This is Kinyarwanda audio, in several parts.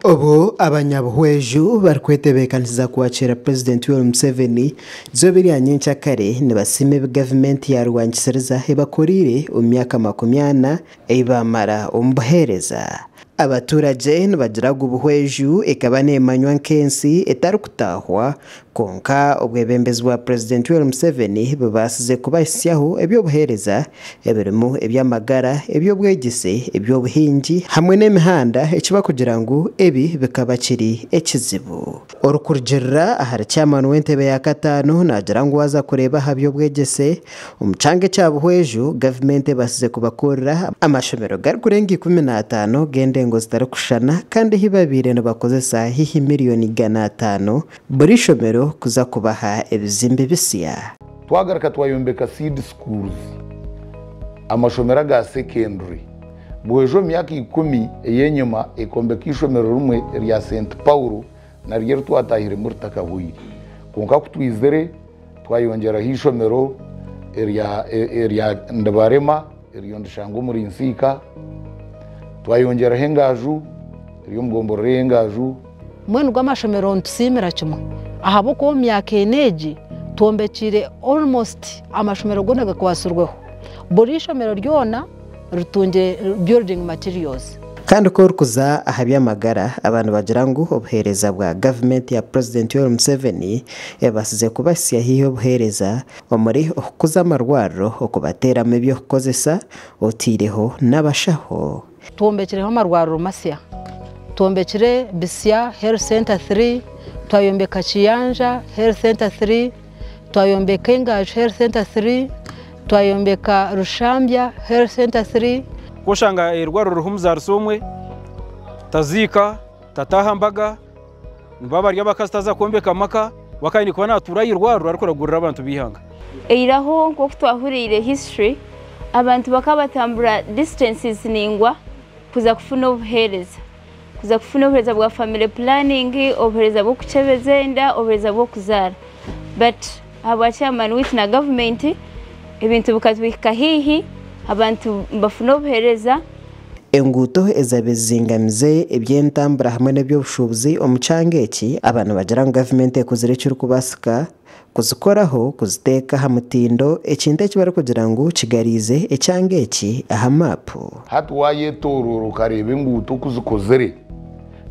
Obo abanyabuhweju barikwetebeekaniza kwakira President Yoweri Museveni izooba erya kare nibasiima gavumenti yarwangisiriza ebakoreire omu myaka 40 ei bamara omu buheereza. Abaturage nibagiraga obuhweju ekaba neemanywa nk'ensi etarikutaahwa konka obwebembezi bwa President Yoweri Museveni bubaasize kubahisyaho eby'obuheereza ebirimu eby'amagara, eby'obwegyese, eby'obuhingi hamwe n'emihanda ekiba kugira ngu ebi bikaba kiri ekizibu. Orukurugirira ahari chairman w'entebe ya kataano nagira ngu waza kureeba aha by'obwegyese omu kyanga ekya buhweju gavumenti ebasize kubakorera amashomero garikurenga 15 g'endengo zitarikushushana kandi hibabiire nibakozesa hihi miliyoni 500 buri shomero kuza kubaha ebizimbe bisya. Twagaruka twayombeka seed schools amashomero ga secondary bwejo myaka 10 eyenyuma ekombeka ishomero rumwe rya St Paul na ryo twatahire muri Takahwiri konka kutwizere twayongera hishomero rya Ndabarema ryo ndishango muri Nsika twayongera hengaju ryo mgombore hengaju mwenu gw'amashomero ntusimira kimwe ahabo ko myaka eneji tombekire almost amashomero gona gakwasurweho buri shomero ryona rutunge building materials kandi ko rukuza aha by'amagara abantu bagira ngo obuheereza bwa gavumenti ya President Yoweri Museveni ebasize kubasya hiyo obuheereza omuri okukuza amarwariro okubateeramu ebyokukozesa otiireho n'abashaho. Twombekireho amarwariro masya, twombekire Bisya Health Center 3, twayombeka Kiyanja Health Center 3, twayombeka Engaju Health Center 3, twayombeka Rushambya Health Center 3. Koshanga irwariro ruhumuza rusomwe tazika tatahambaga nibaba ry'abakasitaza kombeka maka wakaini kwa natura irwariro ariko ragurira abantu bihanga eiraho nko twahurire history abantu bakabatambura distances ningwa kuza kufuna obuheereza bwa family planning, obuheereza bwo kuchebezenda, obuheereza bwo kuzara, but aba chairman with na government ebintu bukatwika hihi abantu mbafuna obuheereza. Enguuto ezabezingamize ebyentambura hamwe n'ebyobushubuzi omu kyanga eki abantu bagira ngu gavumenti ekozire ekiri kubasika kuzikoraho kuziteeka ha mutindo ekintu eki barikugira ngu kigarize ekyanga eki aha mapu. Hati wayetororo kareba enguuto kuzikozere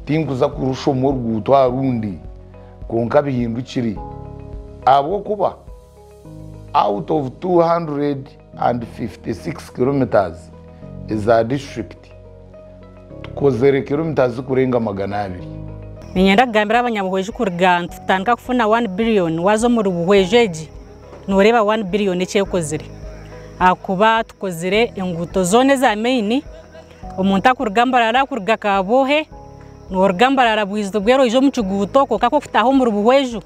tinkuza kurushomo oruguuto arundi konka bihindukire abo kuba out of 256 kilometers is a district tukozere kilometers kurenga 200. Ninyenda kugambira abanyabuhweju kurga tutandika kufuna 1 billion wazo muri buhwejeji noreba 1 billion ekyekozere akuba tukozere enguuto zone za main omuntu akurgambarara kurga kabohe norgambarara bwizo bwero ijo mu kiguuto ko kako kutaho muri buhweju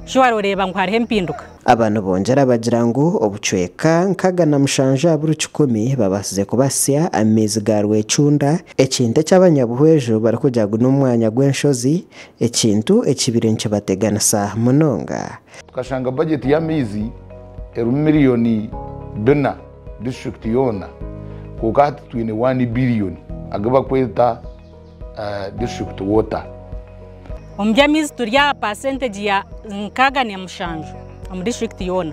shwaro reba ngo hariho empinduka. Abantu bongera bagira ngo obucweka nkaga na mushanja buri 10 babasize kubasya amezi garwe cunda ekintu cy'abanyabuhweju barikujaga n'umwanya gw'enshozi ekintu ekibire nkibateganisa munonga. Tukashanga budget ya mizi miliyoni 4 district yona kokati twine 1 billion agaba kweta district water. Omubyamizi turya percentage ya nkaga ne mushanju mu district yona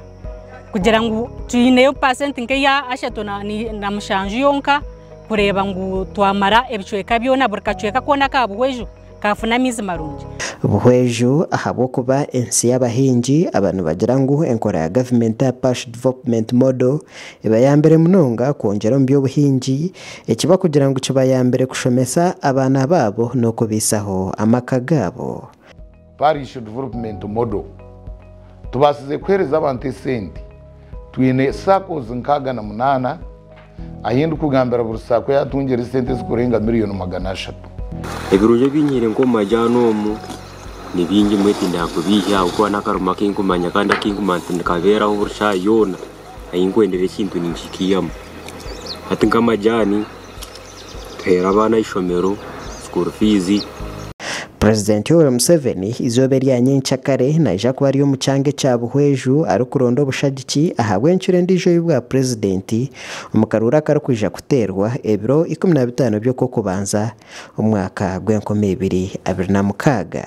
kugira ngo tuyineyo percent nke ya ashato na mushanju yonka kureba ngo twamara ebicweka byona burikacweka kona ka buhweju kafuna mizi marungi. Buhweju ahabo kuba ensi y'abahingi abantu bagira ngo enkora ya government ya Pash Development Model iba yambere munonga kwongera mu by'obuhingi ekiba kugira ngo kiba yambere kushomesa abana babo no kubisaho amaka gabo. Parish Development Model tubasize kwereza abantu sente twine SACCOs nkaga na 8 ahindu kugambira buri SACCO yatungera sente zikurenga miliyoni 300. Ebirunje binyire ngo majano mu nibingi mwete ndako bijya uko nakaruma kinkumanya kandi kinkumanta kabera ubursha yona ayingwendere kintu ninshikiyamo ati ngamajani tera abana ishomero school fees. President Yoweri Museveni izobe rya nyincakare naija kuba ari omuchange kya Buhweju ari kuronda obushagiki ahabwa enchure ndijo y'ubwa president omukarura karikwija kuterwa ebiro 15 by'okubanza omwaka gw'2026.